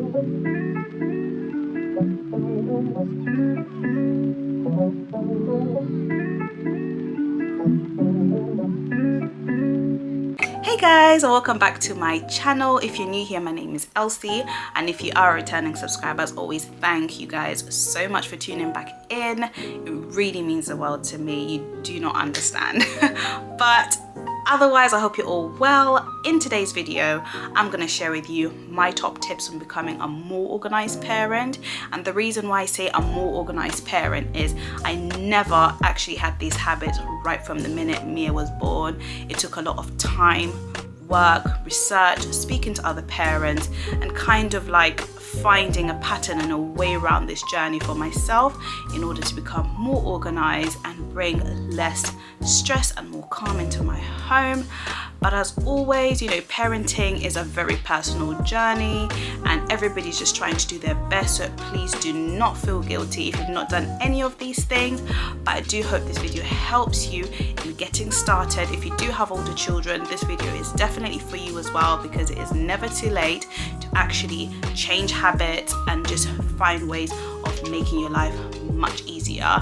Hey guys, welcome back to my channel. If you're new here, my name is Elsie, and if you are a returning subscriber, as always, thank you guys so much for tuning back in. It really means the world to me. You do not understand. But otherwise, I hope you're all well. In today's video, I'm going to share with you my top tips on becoming a more organized parent. And the reason why I say a more organized parent is I never actually had these habits right from the minute Mia was born. It took a lot of time, work, research, speaking to other parents, and kind of like finding a pattern and a way around this journey for myself in order to become more organized and bring less stress and more calm into my home. But as always, you know, parenting is a very personal journey and everybody's just trying to do their best, so please do not feel guilty if you've not done any of these things. But I do hope this video helps you in getting started. If you do have older children, this video is definitely for you as well, because it is never too late to actually change habits and just find ways of making your life much easier.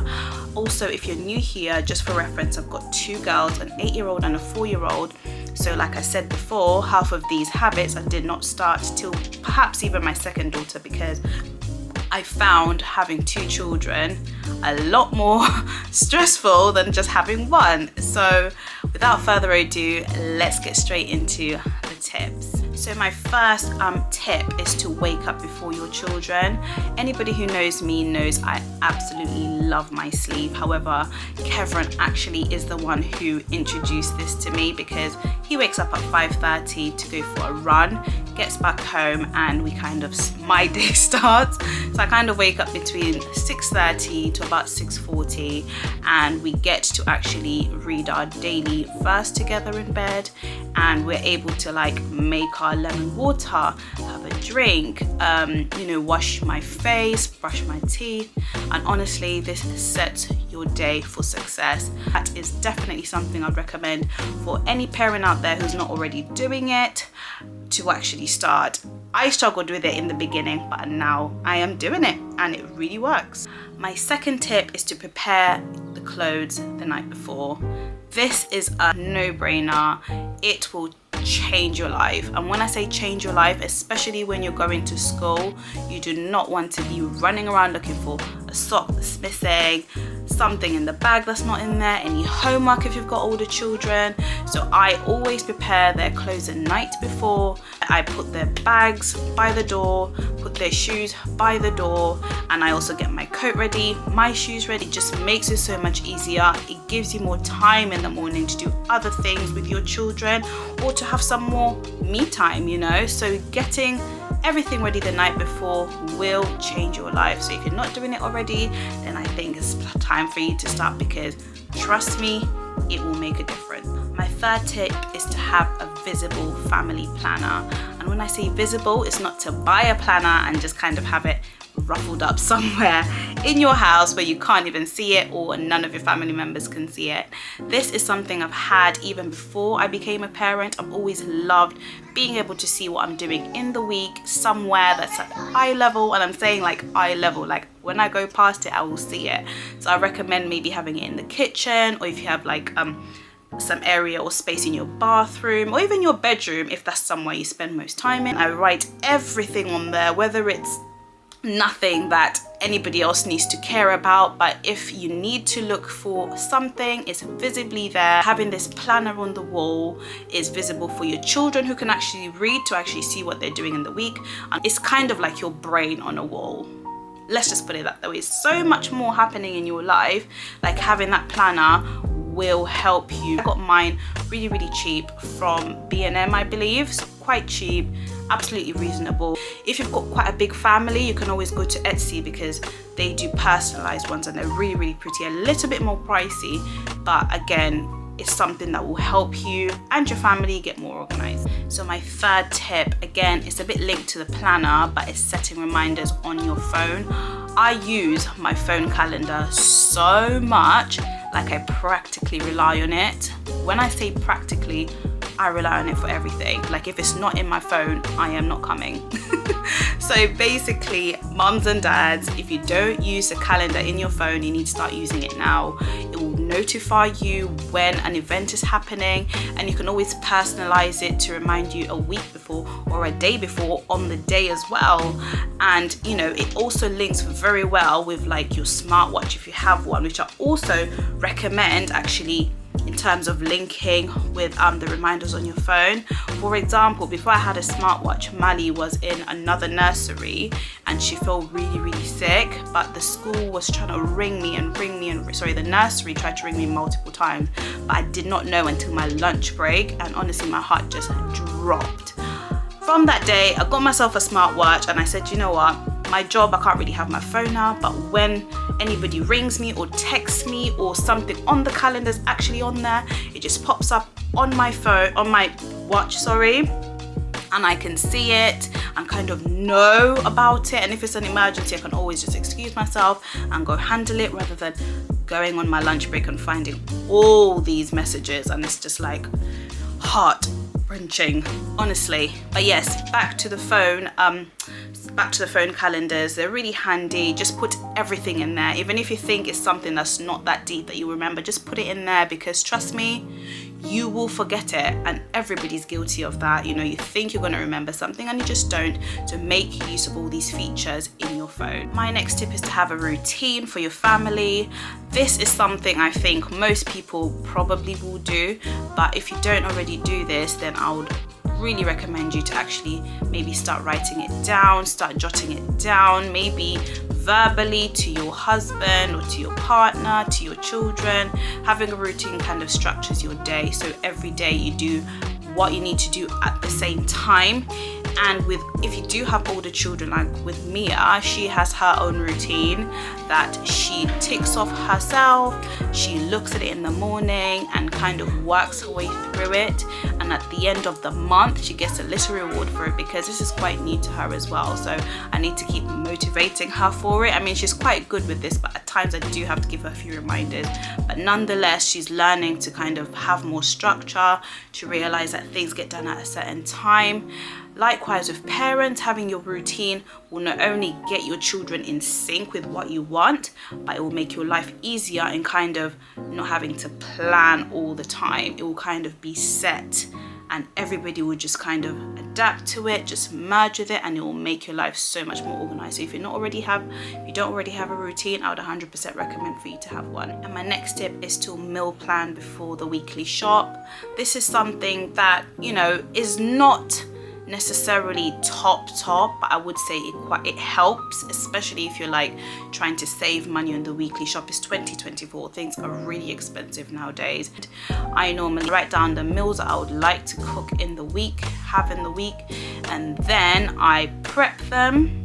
Also, if you're new here, just for reference, I've got two girls, an 8-year-old and a 4-year-old. So like I said before, half of these habits I did not start till perhaps even my second daughter, because I found having 2 children a lot more stressful than just having one. So without further ado, let's get straight into the tips. So my first tip is to wake up before your children. Anybody who knows me knows I absolutely love my sleep. However, Kevin actually is the one who introduced this to me, because he wakes up at 5:30 to go for a run, gets back home, and my day starts. So I kind of wake up between 6:30 to about 6:40, and we get to actually read our daily verse together in bed, and we're able to like make our lemon water, have a drink, wash my face, brush my teeth, and honestly, this sets your day for success. That is definitely something I'd recommend for any parent out there who's not already doing it to actually start. I struggled with it in the beginning, but now I am doing it and it really works. My second tip is to prepare the clothes the night before. This is a no-brainer. It will change your life, and when I say change your life, especially when you're going to school, you do not want to be running around looking for a sock that's missing, something in the bag that's not in there, any homework if you've got older children. So I always prepare their clothes the night before. I put their bags by the door, put their shoes by the door, and I also get my coat ready, my shoes ready. It just makes it so much easier. It gives you more time in the morning to do other things with your children or to have some more me time, you know. So getting everything ready the night before will change your life. So if you're not doing it already, then I think it's time for you to start, because trust me, it will make a difference. My third tip is to have a visible family planner. And when I say visible, it's not to buy a planner and just kind of have it ruffled up somewhere in your house where you can't even see it or none of your family members can see it. This is something I've had even before I became a parent. I've always loved being able to see what I'm doing in the week somewhere that's at eye level, and I'm saying like eye level, like when I go past it I will see it. So I recommend maybe having it in the kitchen, or if you have like some area or space in your bathroom, or even your bedroom if that's somewhere you spend most time in. I write everything on there, whether it's nothing that anybody else needs to care about, but if you need to look for something, it's visibly there. Having this planner on the wall is visible for your children who can actually read, to actually see what they're doing in the week, and it's kind of like your brain on a wall. Let's just put it that way. So much more happening in your life, like having that planner will help you. I got mine really cheap from B&M, I believe, so quite cheap, absolutely reasonable. If you've got quite a big family, you can always go to Etsy, because they do personalized ones and they're really pretty, a little bit more pricey, but again, it's something that will help you and your family get more organized. So my third tip, again, it's a bit linked to the planner, but it's setting reminders on your phone. I use my phone calendar so much, like I practically rely on it. When I say practically, I rely on it for everything. Like if it's not in my phone, I am not coming. So basically, mums and dads, if you don't use the calendar in your phone, you need to start using it now. It will notify you when an event is happening, and you can always personalize it to remind you a week before or a day before, on the day as well. And you know, it also links very well with like your smartwatch if you have one, which I also recommend actually in terms of linking with the reminders on your phone. For example, before I had a smartwatch, Mali was in another nursery and she felt really sick, but the school was trying to ring me and the nursery tried to ring me multiple times, but I did not know until my lunch break, and honestly my heart just dropped. From that day, I got myself a smartwatch and I said, you know what, my job, I can't really have my phone now, but when anybody rings me or texts me or something on the calendar is actually on there, it just pops up on my phone, on my watch, and I can see it and kind of know about it. And if it's an emergency, I can always just excuse myself and go handle it, rather than going on my lunch break and finding all these messages, and it's just like heart wrenching, honestly. But yes, back to the phone calendars. They're really handy. Just put everything in there. Even if you think it's something that's not that deep that you remember, just put it in there, because trust me, you will forget it, and everybody's guilty of that. You know, you think you're going to remember something and you just don't. So make use of all these features in your phone. My next tip is to have a routine for your family. This is something I think most people probably will do, but if you don't already do this, then I would really recommend you to actually maybe start writing it down, start jotting it down, maybe verbally to your husband or to your partner, to your children. Having a routine kind of structures your day, so every day you do what you need to do at the same time. And if you do have older children, like with Mia, she has her own routine that she ticks off herself. She looks at it in the morning and kind of works her way through it, and at the end of the month she gets a little reward for it, because this is quite new to her as well, so I need to keep motivating her for it. I mean, she's quite good with this, but at times I do have to give her a few reminders, but nonetheless she's learning to kind of have more structure, to realize that things get done at a certain time. Likewise with parents, having your routine will not only get your children in sync with what you want, but it will make your life easier in kind of not having to plan all the time. It will kind of be set, and everybody will just kind of adapt to it, just merge with it, and it will make your life so much more organized. So if you don't already have a routine, I would 100% recommend for you to have one. And my next tip is to meal plan before the weekly shop. This is something that, you know, is not necessarily top, but I would say it helps, especially if you're like trying to save money on the weekly shop. It's 2024, things are really expensive nowadays. I normally write down the meals that I would like to cook in the week, and then I prep them.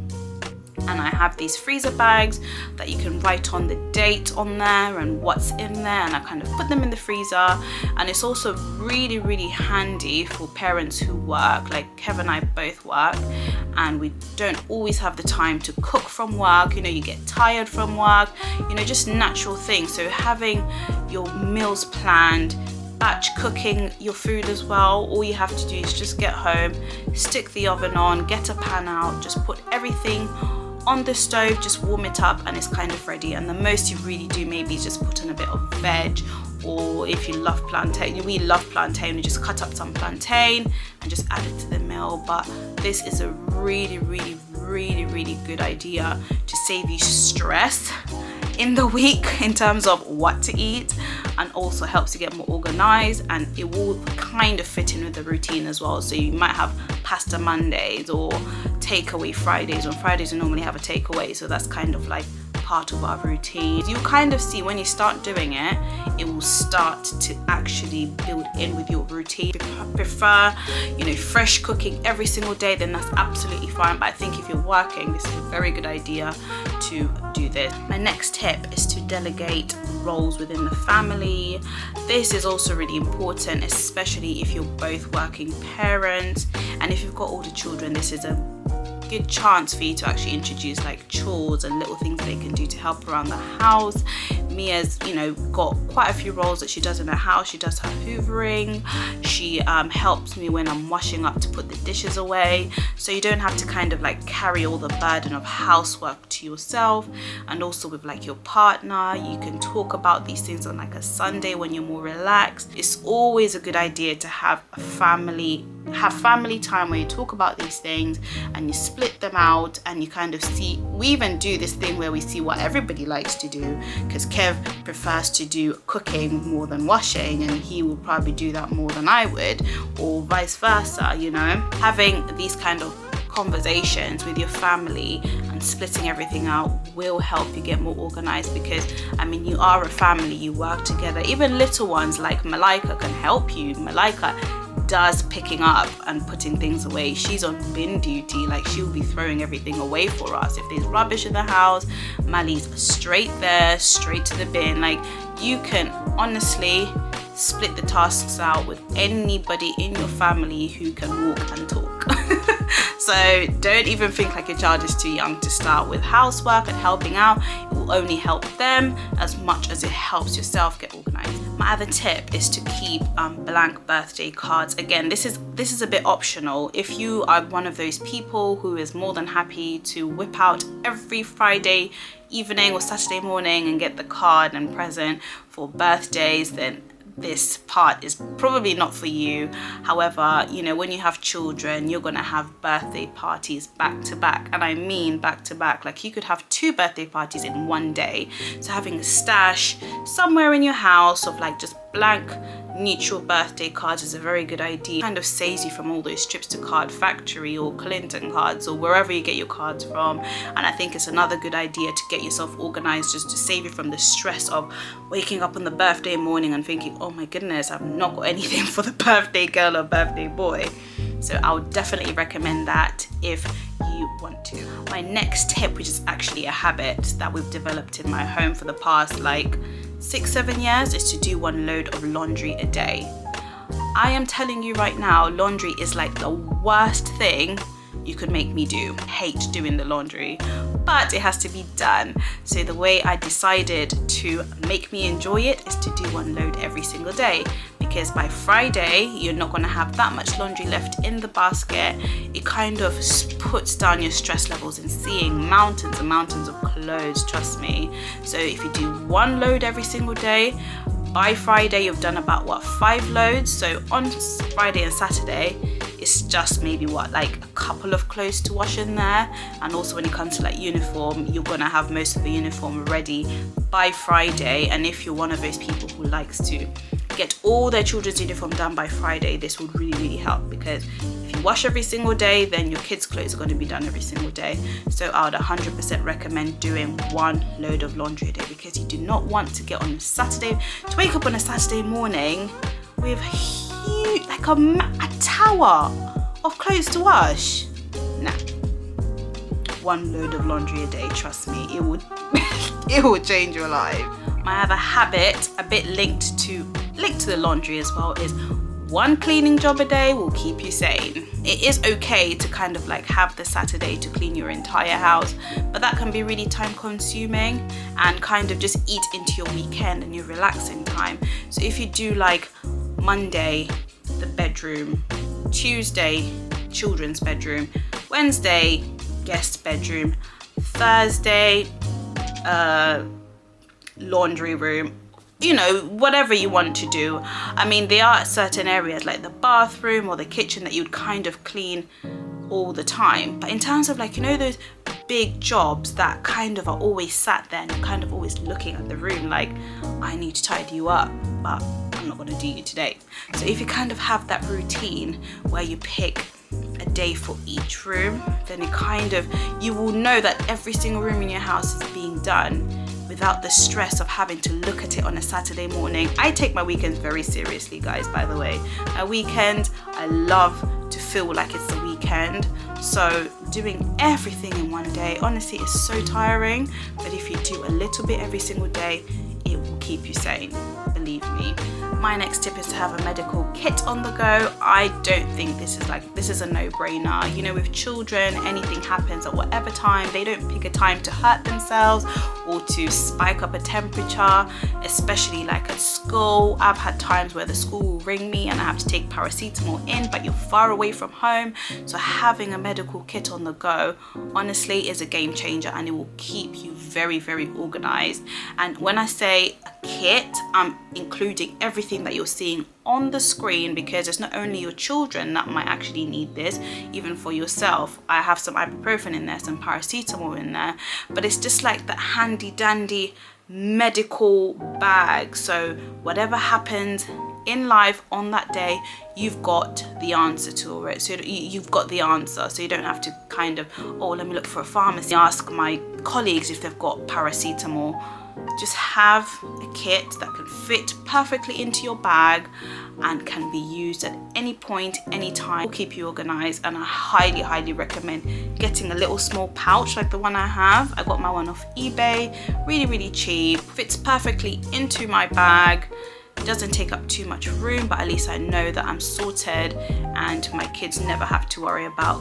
And I have these freezer bags that you can write on the date on there and what's in there, and I kind of put them in the freezer. And it's also really handy for parents who work, like Kev and I both work, and we don't always have the time to cook from work. You know, you get tired from work, you know, just natural things. So having your meals planned, batch cooking your food as well, all you have to do is just get home, stick the oven on, get a pan out, just put everything on the stove, just warm it up, and it's kind of ready. And the most you really do maybe is just put in a bit of veg, or if you love plantain, we love plantain, you just cut up some plantain and just add it to the meal. But this is a really good idea to save you stress in the week in terms of what to eat, and also helps you get more organized, and it will kind of fit in with the routine as well. So you might have pasta Mondays or takeaway Fridays. On Fridays we normally have a takeaway, so that's kind of like part of our routine. You kind of see when you start doing it, it will start to actually build in with your routine. If you prefer, you know, fresh cooking every single day, then that's absolutely fine. But I think if you're working, this is a very good idea to do this. My next tip is to delegate roles within the family. This is also really important, especially if you're both working parents, and if you've got older children, this is a good chance for you to actually introduce like chores and little things they can do to help around the house. Mia's, you know, got quite a few roles that she does in the house. She does her hoovering, she helps me when I'm washing up to put the dishes away, so you don't have to kind of like carry all the burden of housework to yourself. And also with like your partner, you can talk about these things on like a Sunday when you're more relaxed. It's always a good idea to have family time where you talk about these things and you split them out, and you kind of see, we even do this thing where we see what everybody likes to do, because Kev prefers to do cooking more than washing, and he will probably do that more than I would, or vice versa. You know, having these kind of conversations with your family and splitting everything out will help you get more organized, because I mean, you are a family, you work together. Even little ones like Malika can help you. Malika does picking up and putting things away. She's on bin duty, like she'll be throwing everything away for us. If there's rubbish in the house, Mali's straight there, straight to the bin. Like, you can honestly split the tasks out with anybody in your family who can walk and talk. So don't even think like your child is too young to start with housework and helping out. It will only help them as much as it helps yourself get organized. My other tip is to keep blank birthday cards. Again, this is a bit optional. If you are one of those people who is more than happy to whip out every Friday evening or Saturday morning and get the card and present for birthdays, then this part is probably not for you. However, you know, when you have children, you're gonna have birthday parties back to back, and I mean back to back. Like, you could have 2 birthday parties in one day. So having a stash somewhere in your house of like just blank neutral birthday cards is a very good idea. Kind of saves you from all those trips to Card Factory or Clinton Cards or wherever you get your cards from. And I think it's another good idea to get yourself organized, just to save you from the stress of waking up on the birthday morning and thinking, oh my goodness, I've not got anything for the birthday girl or birthday boy. So I would definitely recommend that if you want to. My next tip, which is actually a habit that we've developed in my home for the past like 6-7 years, is to do 1 load of laundry a day. I am telling you right now, laundry is like the worst thing you could make me do. I hate doing the laundry, but it has to be done. So the way I decided to make me enjoy it is to do 1 load every single day, because by Friday you're not going to have that much laundry left in the basket. It kind of puts down your stress levels in seeing mountains and mountains of clothes, trust me. So if you do 1 load every single day, by Friday you've done about 5 loads. So on Friday and Saturday it's just maybe like a couple of clothes to wash in there. And also when it comes to like uniform, you're gonna have most of the uniform ready by Friday. And if you're one of those people who likes to get all their children's uniform done by Friday, this would really help, because if you wash every single day, then your kids' clothes are going to be done every single day. So I would 100% recommend doing 1 load of laundry a day, because you do not want to get on a Saturday, to wake up on a Saturday morning with huge, like a tower of clothes to wash. Nah. 1 load of laundry a day, trust me, it would it will change your life. My other habit, a bit linked to the laundry as well, is 1 cleaning job a day will keep you sane. It is okay to kind of like have the Saturday to clean your entire house, but that can be really time consuming and kind of just eat into your weekend and your relaxing time. So if you do like Monday, the bedroom, Tuesday, children's bedroom, Wednesday, guest bedroom, Thursday, laundry room, you know, whatever you want to do. I mean, there are certain areas like the bathroom or the kitchen that you'd kind of clean all the time. But in terms of like, you know, those big jobs that kind of are always sat there and you're kind of always looking at the room like, I need to tidy you up, but I'm not going to do you today. So if you kind of have that routine where you pick a day for each room, then it kind of, you will know that every single room in your house is being done without the stress of having to look at it on a Saturday morning. I take my weekends very seriously, guys, by the way. A weekend, I love to feel like it's the weekend. So doing everything in one day, honestly, is so tiring. But if you do a little bit every single day, it will keep you sane. believe me. My next tip is to have a medical kit on the go. I don't think this is a no-brainer. You know, with children, anything happens at whatever time. They don't pick a time to hurt themselves or to spike up a temperature, especially like at school. I've had times where the school will ring me and I have to take paracetamol in, but you're far away from home. So having a medical kit on the go honestly is a game changer, and it will keep you very, very organized. And when I say a kit, I'm including everything that you're seeing on the screen, because it's not only your children that might actually need this, even for yourself. I have some ibuprofen in there, some paracetamol in there, but it's just like that handy dandy medical bag. So whatever happens in life on that day, you've got the answer to it. So you've got the answer, so you don't have to kind of, oh, let me look for a pharmacy, ask my colleagues if they've got paracetamol. Just have a kit that can fit perfectly into your bag and can be used at any point, anytime. It will keep you organized, and I highly recommend getting a little small pouch like the one I have. I got my one off eBay, really cheap, fits perfectly into my bag. It doesn't take up too much room, but at least I know that I'm sorted and my kids never have to worry about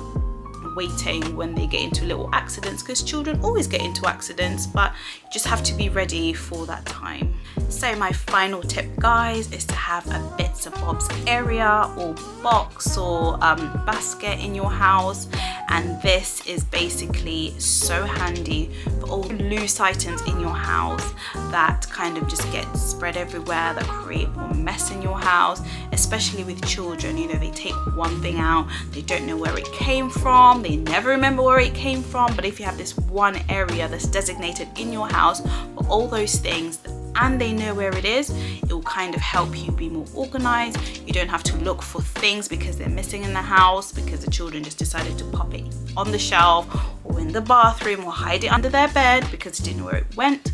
waiting when they get into little accidents, because children always get into accidents, but you just have to be ready for that time. So my final tip, guys, is to have a bits and bobs area or box or basket in your house. And this is basically so handy for all loose items in your house that kind of just get spread everywhere, that create more mess in your house, especially with children. You know, they take one thing out, they don't know where it came from, they never remember where it came from. But if you have this one area that's designated in your house for all those things, and they know where it is, it will kind of help you be more organized. You don't have to look for things because they're missing in the house, because the children just decided to pop it on the shelf or in the bathroom or hide it under their bed because they didn't know where it went.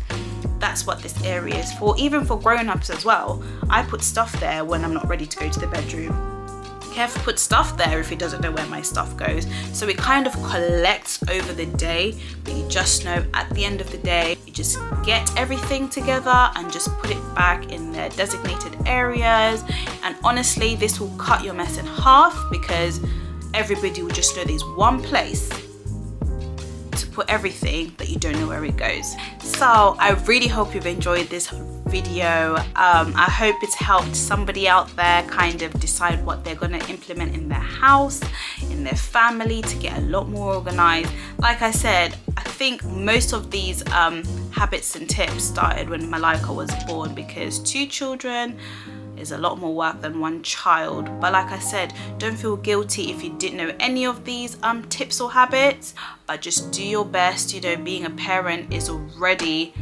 That's what this area is for. Even for grown-ups as well. I put stuff there when I'm not ready to go to the bedroom. Kev put stuff there if he doesn't know where my stuff goes. So it kind of collects over the day, but you just know at the end of the day, you just get everything together and just put it back in their designated areas. And honestly, this will cut your mess in half, because everybody will just know there's one place to put everything that you don't know where it goes. So I really hope you've enjoyed this video. I hope it's helped somebody out there kind of decide what they're going to implement in their house, in their family, to get a lot more organized. Like I said, I think most of these habits and tips started when Malika was born, because 2 children is a lot more work than 1 child. But like I said, don't feel guilty if you didn't know any of these tips or habits, but just do your best. You know, being a parent is already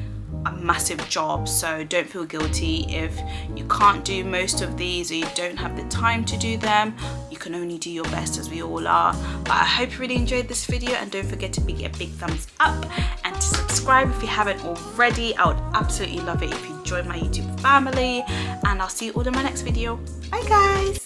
a massive job, so don't feel guilty if you can't do most of these or you don't have the time to do them. You can only do your best, as we all are. But I hope you really enjoyed this video, and don't forget to give it a big thumbs up and to subscribe if you haven't already. I would absolutely love it if you join my YouTube family, and I'll see you all in my next video. Bye guys.